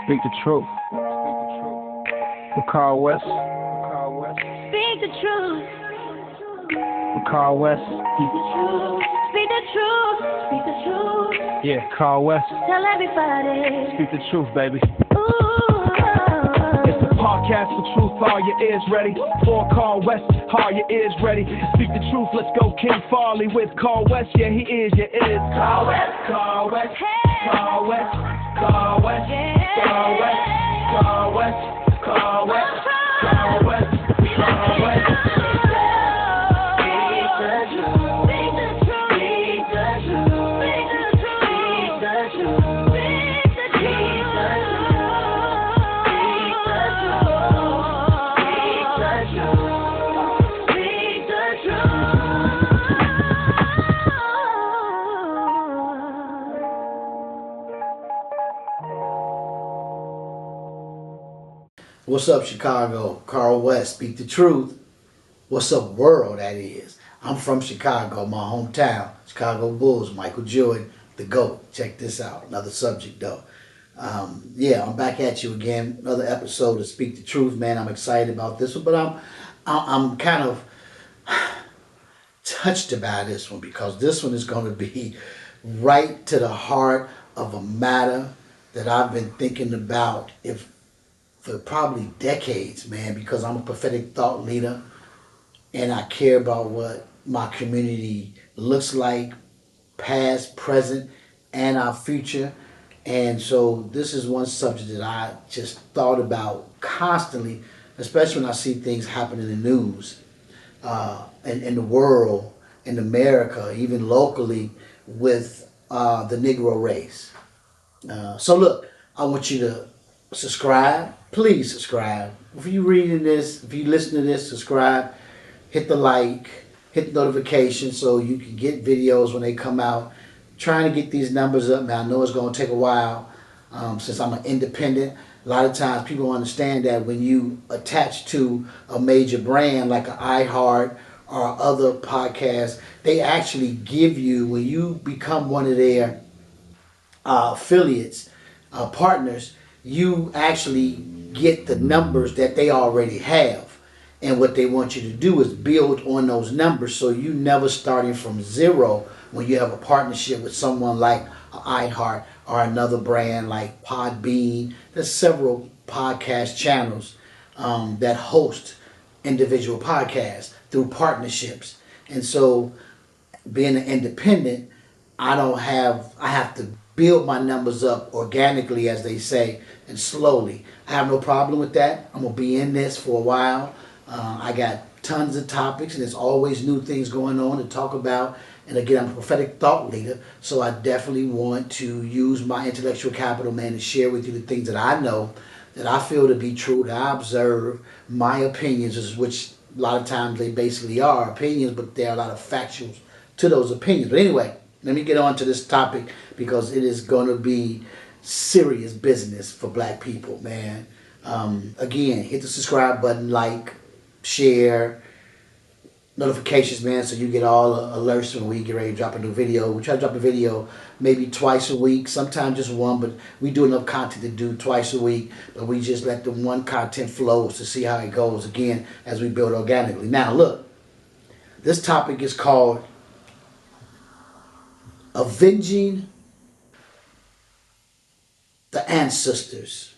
Speak the truth. With Carl West. Speak the truth. With Carl West. Speak the truth. Speak the truth. Speak the truth. Yeah, Carl West. Tell everybody. Speak the truth, baby. Ooh. It's a podcast for truth. Are your ears ready? For Carl West. Are your ears ready? Speak the truth. Let's go, King Farley with Carl West. Yeah, he is. Your ears. Carl West. Carl West. Hey. Carl West. Carl West. Yeah. Carl West. Carl West. Carl West. Carl West. Carl West. What's up, Chicago? Carl West, speak the truth. What's up, world, that is. I'm from Chicago, my hometown. Chicago Bulls, Michael Jordan, the GOAT. Check this out. Another subject, though. I'm back at you again. Another episode of Speak the Truth, man. I'm excited about this one, but I'm kind of touched about this one because this one is going to be right to the heart of a matter that I've been thinking about for probably decades, man, because I'm a prophetic thought leader and I care about what my community looks like, past, present, and our future. And so this is one subject that I just thought about constantly, especially when I see things happen in the news, in the world, in America, even locally with the Negro race. So look, I want you to subscribe. Please subscribe. If you're reading this, if you listen to this, subscribe. Hit the like, hit the notification so you can get videos when they come out. Trying to get these numbers up, man. I know it's going to take a while since I'm an independent. A lot of times people don't understand that when you attach to a major brand like an iHeart or other podcasts, they actually give you, when you become one of their affiliates, partners, you actually get the numbers that they already have. And what they want you to do is build on those numbers so you never starting from zero when you have a partnership with someone like iHeart or another brand like Podbean. There's several podcast channels that host individual podcasts through partnerships. And so being an independent, I have to build my numbers up organically, as they say, and slowly. I have no problem with that. I'm going to be in this for a while. I got tons of topics, and there's always new things going on to talk about. And again, I'm a prophetic thought leader, so I definitely want to use my intellectual capital, man, to share with you the things that I know, that I feel to be true, that I observe, my opinions, which a lot of times they basically are opinions, but there are a lot of factuals to those opinions. But anyway, let me get on to this topic because it is going to be serious business for black people, man. Again, hit the subscribe button, like, share, notifications, man, so you get all alerts when we get ready to drop a new video. We try to drop a video maybe twice a week, sometimes just one, but we do enough content to do twice a week, but we just let the one content flow to see how it goes, again, as we build organically. Now, look, this topic is called Avenging the Ancestors.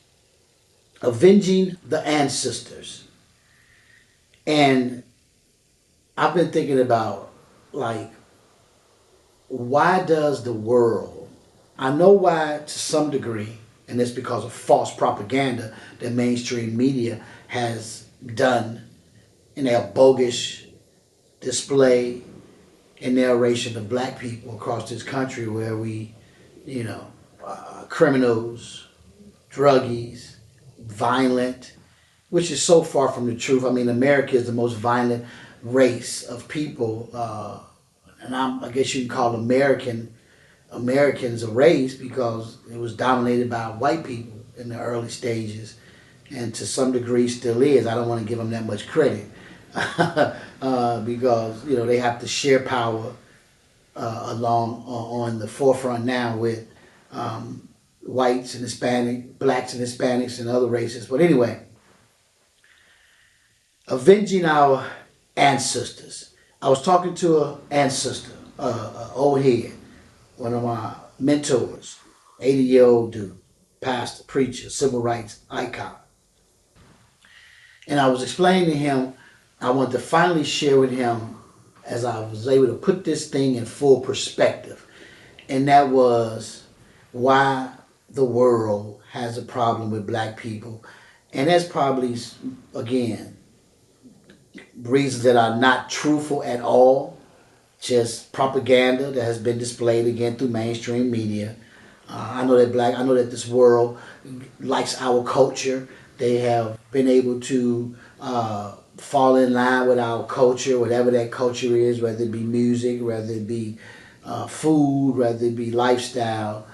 Avenging the Ancestors. And I've been thinking about, like, why does the world, I know why to some degree, and it's because of false propaganda that mainstream media has done in their bogus display and narration of black people across this country, where we, criminals, druggies, violent, which is so far from the truth. I mean, America is the most violent race of people, and I guess you can call Americans a race because it was dominated by white people in the early stages, and to some degree still is. I don't want to give them that much credit because they have to share power along on the forefront now with whites and Hispanic, blacks and Hispanics and other races. But anyway, Avenging Our Ancestors. I was talking to an ancestor, old head, one of my mentors, 80-year-old dude, pastor, preacher, civil rights icon. And I was explaining to him, I wanted to finally share with him as I was able to put this thing in full perspective. And that was why the world has a problem with black people. And that's probably, again, reasons that are not truthful at all, just propaganda that has been displayed again through mainstream media. I know that this world likes our culture. They have been able to fall in line with our culture, whatever that culture is, whether it be music, whether it be food, whether it be lifestyle.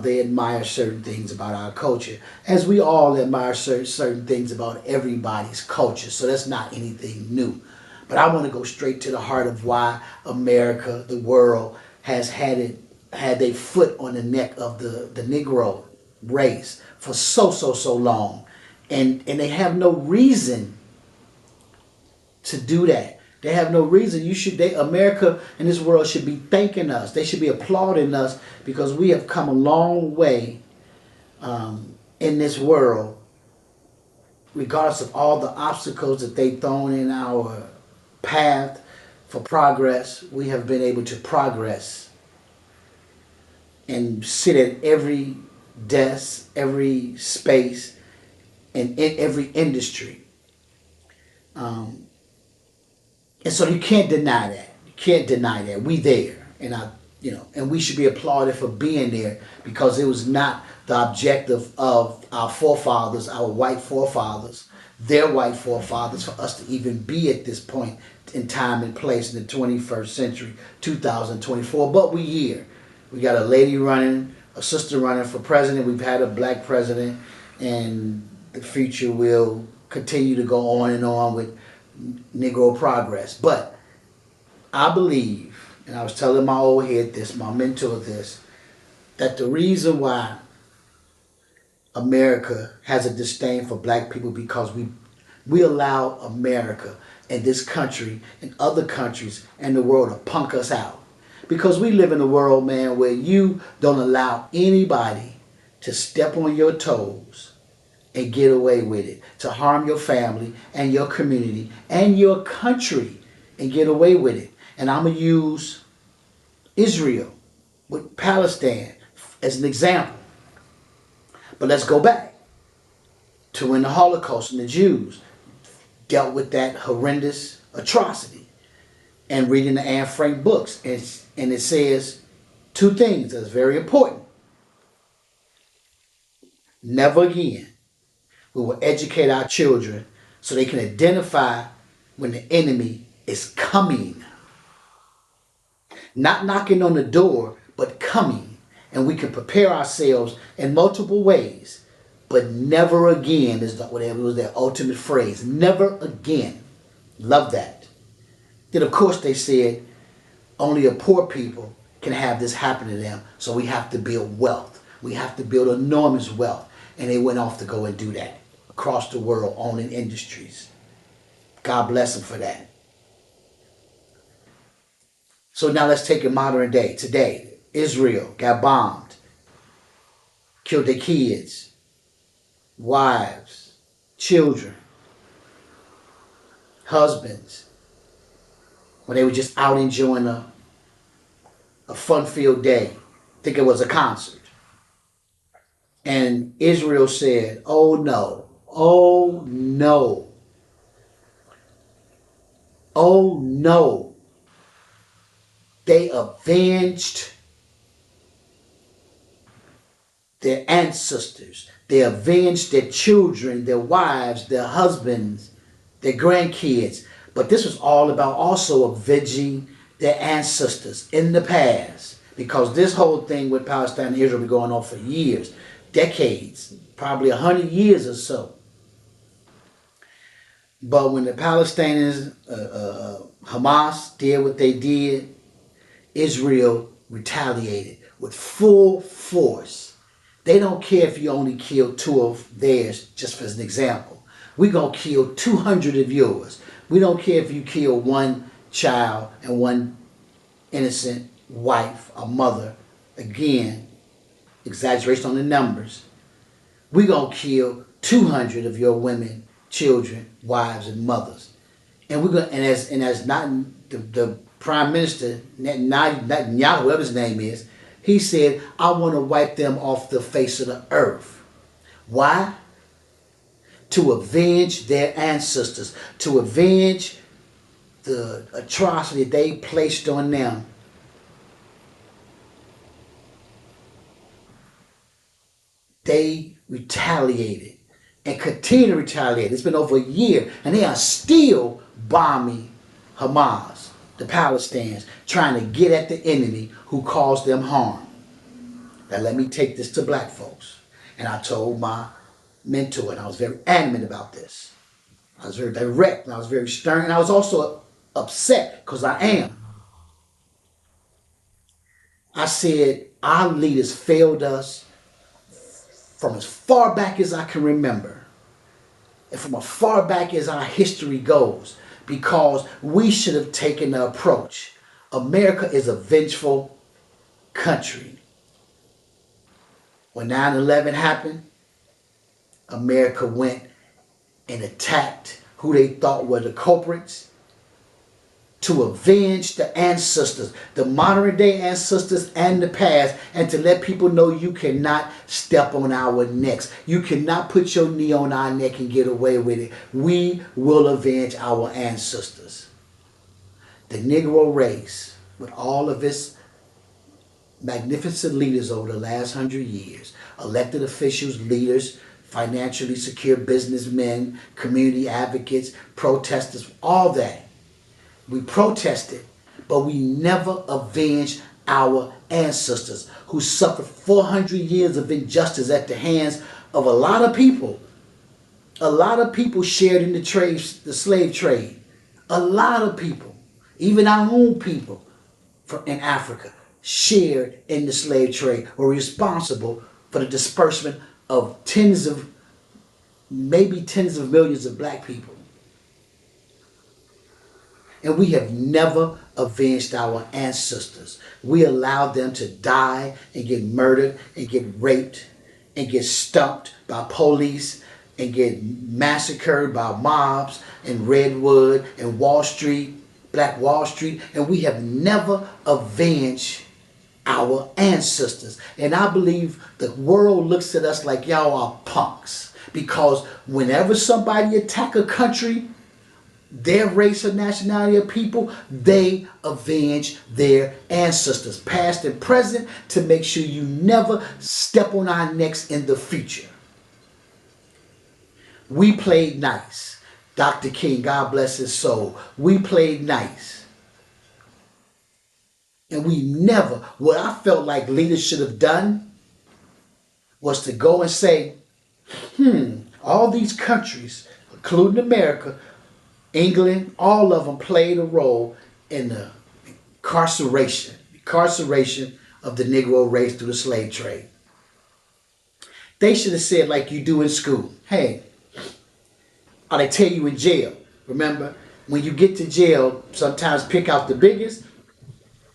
They admire certain things about our culture, as we all admire certain things about everybody's culture. So that's not anything new. But I want to go straight to the heart of why America, the world, has had their foot on the neck of the Negro race for so long. And they have no reason to do that. They have no reason. America and this world should be thanking us. They should be applauding us because we have come a long way in this world, regardless of all the obstacles that they've thrown in our path for progress. We have been able to progress and sit at every desk, every space, and in every industry. And so you can't deny that. You can't deny that. We there. And we should be applauded for being there because it was not the objective of our forefathers, our white forefathers, their white forefathers, for us to even be at this point in time and place in the 21st century, 2024. But we here. We got a lady running, a sister running for president. We've had a black president, and the future will continue to go on and on with Negro progress. But I believe, and I was telling my old head this, my mentor this, that the reason why America has a disdain for black people because we allow America and this country and other countries and the world to punk us out. Because we live in a world, man, where you don't allow anybody to step on your toes and get away with it, to harm your family and your community and your country and get away with it. And I'm going to use Israel with Palestine as an example. But let's go back to when the Holocaust and the Jews dealt with that horrendous atrocity, and reading the Anne Frank books. And it says two things that's very important. Never again we will educate our children so they can identify when the enemy is coming. Not knocking on the door, but coming. And we can prepare ourselves in multiple ways. But never again is whatever was their ultimate phrase. Never again. Love that. Then of course they said only a poor people can have this happen to them. So we have to build wealth. We have to build enormous wealth. And they went off to go and do that across the world, owning industries. God bless them for that. So now let's take it modern day. Today, Israel got bombed, killed their kids, wives, children, husbands, when they were just out enjoying a fun-filled day. I think it was a concert. And Israel said, oh no, oh no, oh no. They avenged their ancestors. They avenged their children, their wives, their husbands, their grandkids. But this was all about also avenging their ancestors in the past. Because this whole thing with Palestine and Israel been going on for years, decades, probably 100 years or so. But when the Palestinians, Hamas did what they did, Israel retaliated with full force. They don't care if you only kill 2 of theirs, just as an example. We're going to kill 200 of yours. We don't care if you kill 1 child and 1 innocent wife or mother. Again, exaggeration on the numbers. We're going to kill 200 of your women, children, wives, and mothers. And we're going, and as not the Prime Minister, Netanyahu, whoever his name is, he said, I want to wipe them off the face of the earth. Why? To avenge their ancestors, to avenge the atrocity they placed on them. They retaliated and continue to retaliate. It's been over a year and they are still bombing Hamas, the Palestinians, trying to get at the enemy who caused them harm. Now let me take this to black folks. And I told my mentor, and I was very adamant about this. I was very direct, and I was very stern, and I was also upset, because I am. I said, our leaders failed us from as far back as I can remember, and from as far back as our history goes, because we should have taken the approach. America is a vengeful country. When 9/11 happened, America went and attacked who they thought were the culprits to avenge the ancestors, the modern day ancestors and the past, and to let people know you cannot step on our necks. You cannot put your knee on our neck and get away with it. We will avenge our ancestors. The Negro race, with all of its magnificent leaders over the last 100 years, elected officials, leaders, financially secure businessmen, community advocates, protesters, all that. We protested, but we never avenged our ancestors who suffered 400 years of injustice at the hands of a lot of people. A lot of people shared in the trade, the slave trade. A lot of people, even our own people in Africa, shared in the slave trade, were responsible for the disbursement of maybe tens of millions of black people. And we have never avenged our ancestors. We allowed them to die and get murdered and get raped and get stumped by police and get massacred by mobs in Redwood and Wall Street, Black Wall Street, and we have never avenged our ancestors. And I believe the world looks at us like y'all are punks, because whenever somebody attack a country, their race or nationality of people, they avenge their ancestors, past and present, to make sure you never step on our necks in the future. We played nice. Dr. King, God bless his soul. We played nice. And we never, what I felt like leaders should have done was to go and say, all these countries, including America, England, all of them played a role in the incarceration of the Negro race through the slave trade. They should have said, like you do in school, hey, or they tell you in jail. Remember, when you get to jail, sometimes pick out the biggest,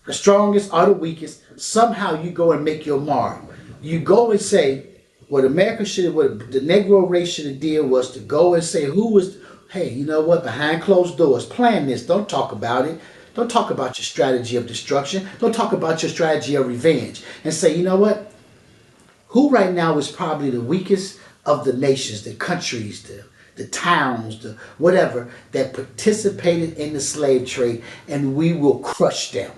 the strongest, or the weakest. Somehow you go and make your mark. You go and say, what America should have, what the Negro race should have did was to go and say, who was, hey, you know what, behind closed doors, plan this, don't talk about it. Don't talk about your strategy of destruction. Don't talk about your strategy of revenge. And say, you know what, who right now is probably the weakest of the nations, the countries, the towns, the whatever, that participated in the slave trade, and we will crush them.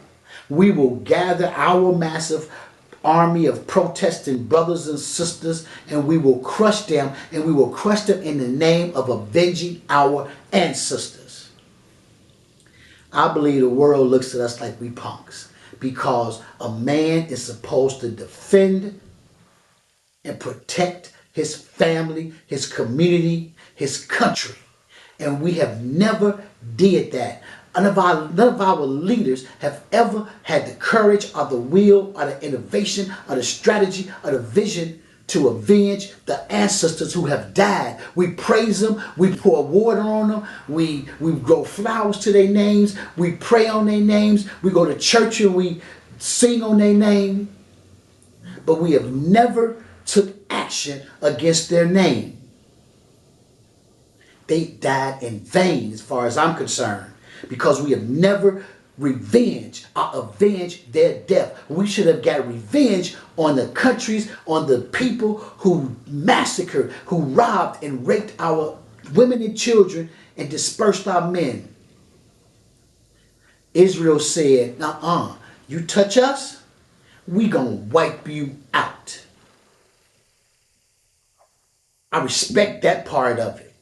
We will gather our massive army of protesting brothers and sisters, and we will crush them, and we will crush them in the name of avenging our ancestors. I believe the world looks at us like we punks, because a man is supposed to defend and protect his family, his community, his country. And we have never did that. None of our leaders have ever had the courage or the will or the innovation or the strategy or the vision to avenge the ancestors who have died. We praise them. We pour water on them. We grow flowers to their names. We pray on their names. We go to church and we sing on their name. But we have never took action against their name. They died in vain as far as I'm concerned, because we have never avenged their death. We should have got revenge on the countries, on the people who massacred, who robbed and raped our women and children and dispersed our men. Israel said, you touch us, we gonna wipe you out. I respect that part of it.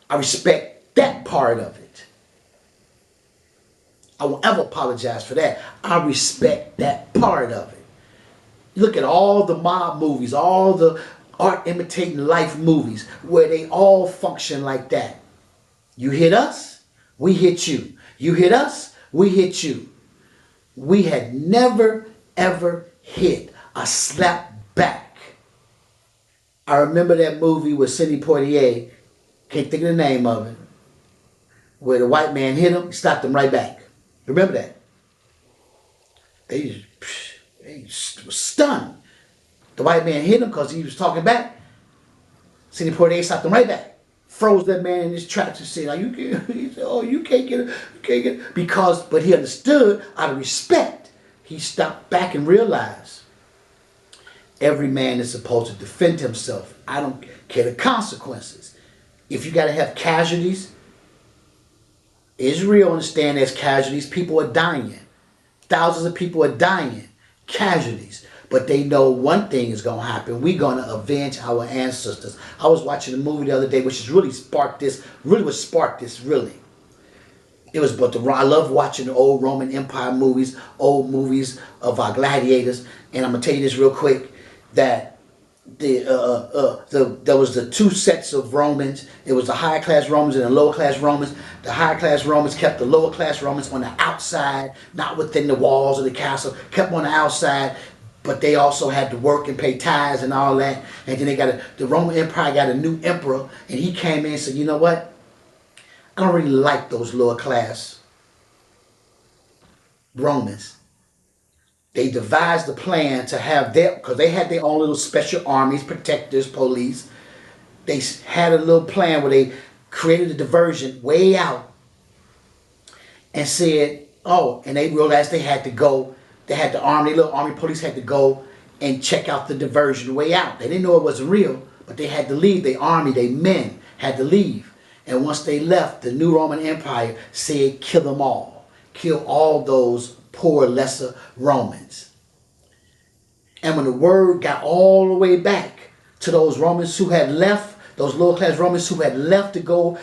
I respect that part of it. I won't ever apologize for that. I respect that part of it. Look at all the mob movies, all the art imitating life movies, where they all function like that. You hit us, we hit you. You hit us, we hit you. We had never ever hit a slap back. I remember that movie with Sidney Poitier, can't think of the name of it, where the white man hit him, slapped him right back. Remember that? They were stunned. The white man hit him because he was talking back. Sidney Poitier slapped him right back. Froze that man in his tracks and said, he said, oh, you can't get it. You can't get it. But he understood, out of respect, he stopped back and realized every man is supposed to defend himself. I don't care the consequences. If you got to have casualties, Israel understand there's casualties. People are dying. Thousands of people are dying. Casualties. But they know one thing is going to happen. We're going to avenge our ancestors. I was watching a movie the other day, which has really sparked this. It was, I love watching the old Roman Empire movies, old movies of our gladiators. And I'm going to tell you this real quick, that there was the two sets of Romans. It was the higher class Romans and the lower class Romans. The higher class Romans kept the lower class Romans on the outside, not within the walls of the castle, kept on the outside, but they also had to work and pay tithes and all that. And then the Roman Empire got a new emperor, and he came in and said, you know what? I don't really like those lower class Romans. They devised a plan to have because they had their own little special armies, protectors, police. They had a little plan where they created a diversion way out and said, and they realized they had to go. They had little army police had to go and check out the diversion way out. They didn't know it wasn't real, but they had to leave. Their army, their men had to leave. And once they left, the new Roman Empire said, kill them all. Kill all those poor, lesser Romans. And when the word got all the way back to those Romans who had left, those lower class Romans who had left to go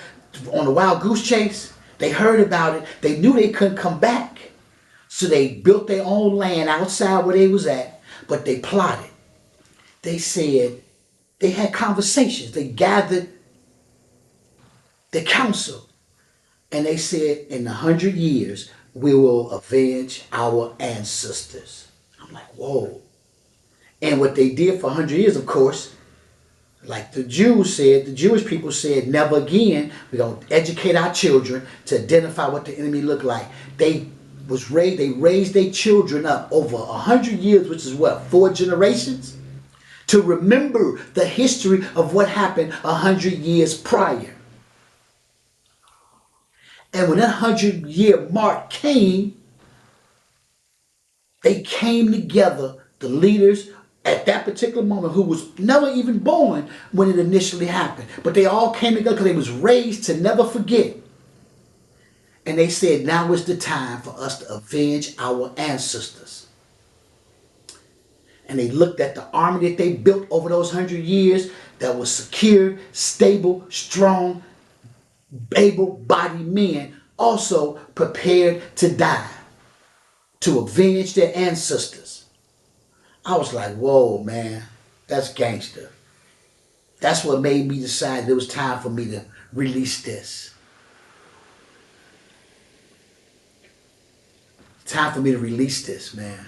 on a wild goose chase, they heard about it. They knew they couldn't come back. So they built their own land outside where they was at, but they plotted. They said, they had conversations. They gathered the council. And they said, in 100 years, we will avenge our ancestors. I'm like, whoa. And what they did for 100 years, of course, like the Jews said, the Jewish people said, never again. We're going to educate our children to identify what the enemy looked like. They raised their children up over 100 years, which is what, 4 generations? To remember the history of what happened 100 years prior. And when that 100-year mark came, they came together, the leaders at that particular moment, who was never even born when it initially happened. But they all came together because they was raised to never forget. And they said, now is the time for us to avenge our ancestors. And they looked at the army that they built over those 100 years that was secure, stable, strong, able-bodied men, also prepared to die, to avenge their ancestors. I was like, whoa, man, that's gangster. That's what made me decide it was time for me to release this. Time for me to release this, man.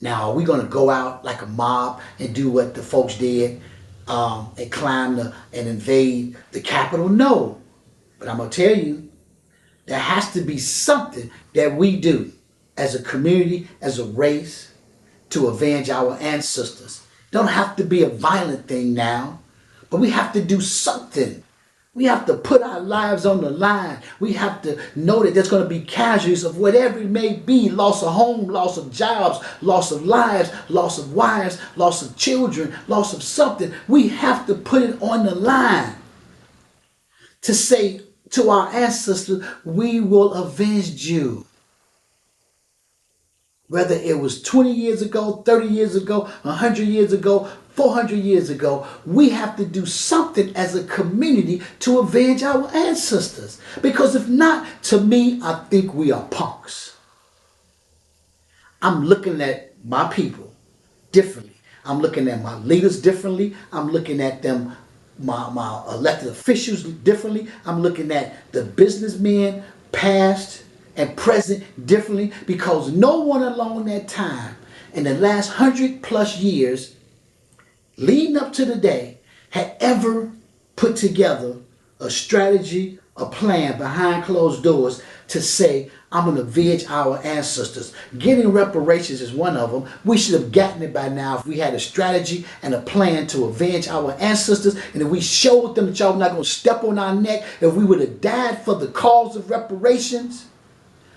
Now, are we going to go out like a mob and do what the folks did and climb and invade the Capitol? No. But I'm going to tell you, there has to be something that we do as a community, as a race, to avenge our ancestors. It don't have to be a violent thing now, but we have to do something. We have to put our lives on the line. We have to know that there's going to be casualties of whatever it may be. Loss of home, loss of jobs, loss of lives, loss of wives, loss of children, loss of something. We have to put it on the line to say to our ancestors, we will avenge you. Whether it was 20 years ago, 30 years ago, 100 years ago, 400 years ago, we have to do something as a community to avenge our ancestors. Because if not, to me, I think we are punks. I'm looking at my people differently. I'm looking at my leaders differently. I'm looking at them, my elected officials differently. I'm looking at the businessmen, past and present, differently, because no one along that time in the last 100+ years leading up to the day had ever put together a strategy, a plan behind closed doors to say, I'm going to avenge our ancestors. Getting reparations is one of them. We should have gotten it by now if we had a strategy and a plan to avenge our ancestors, and if we showed them that y'all were not going to step on our neck, if we would have died for the cause of reparations,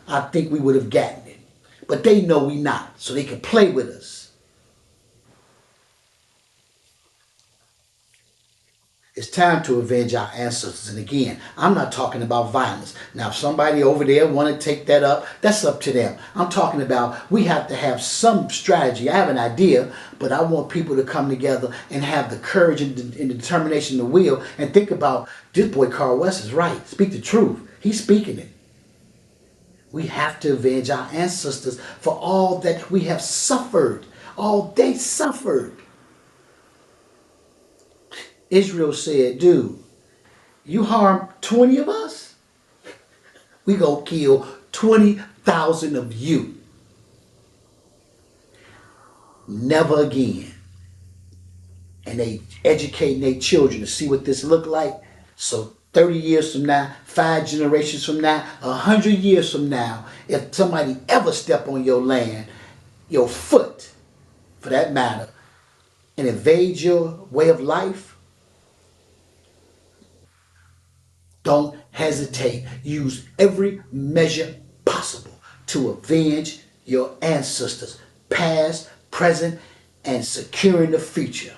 I think we would have gotten it. But they know we not, so they can play with us. It's time to avenge our ancestors. And again, I'm not talking about violence. Now, if somebody over there want to take that up, that's up to them. I'm talking about we have to have some strategy. I have an idea, but I want people to come together and have the courage and the determination, the will, and think about, this boy Carl West is right. Speak the truth. He's speaking it. We have to avenge our ancestors for all that we have suffered, all they suffered. Israel said, dude, you harm 20 of us, we gonna kill 20,000 of you. Never again. And they educating their children to see what this look like. So 30 years from now, 5 generations from now, 100 years from now, if somebody ever step on your land, your foot, for that matter, and invade your way of life, don't hesitate. Use every measure possible to avenge your ancestors, past, present, and securing the future.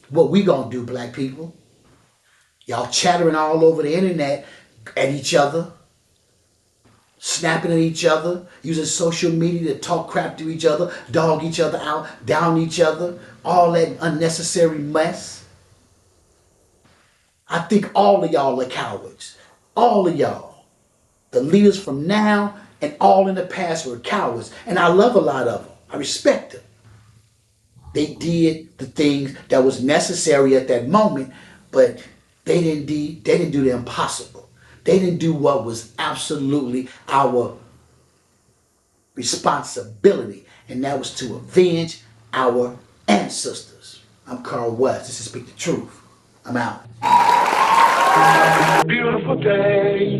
What we gonna do, black people? Y'all chattering all over the internet at each other, snapping at each other, using social media to talk crap to each other, dog each other out, down each other, all that unnecessary mess. I think all of y'all are cowards. All of y'all. The leaders from now and all in the past were cowards. And I love a lot of them. I respect them. They did the things that was necessary at that moment, but they didn't do the impossible. They didn't do what was absolutely our responsibility, and that was to avenge our ancestors. I'm Carl West. This is Speak the Truth. I'm out. Beautiful day.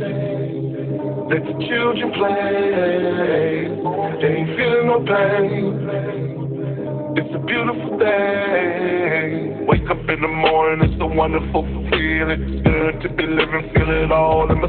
Let the children play. They ain't feeling no pain. It's a beautiful day. Wake up in the morning, it's a wonderful feeling. Good to be living, feel it all in my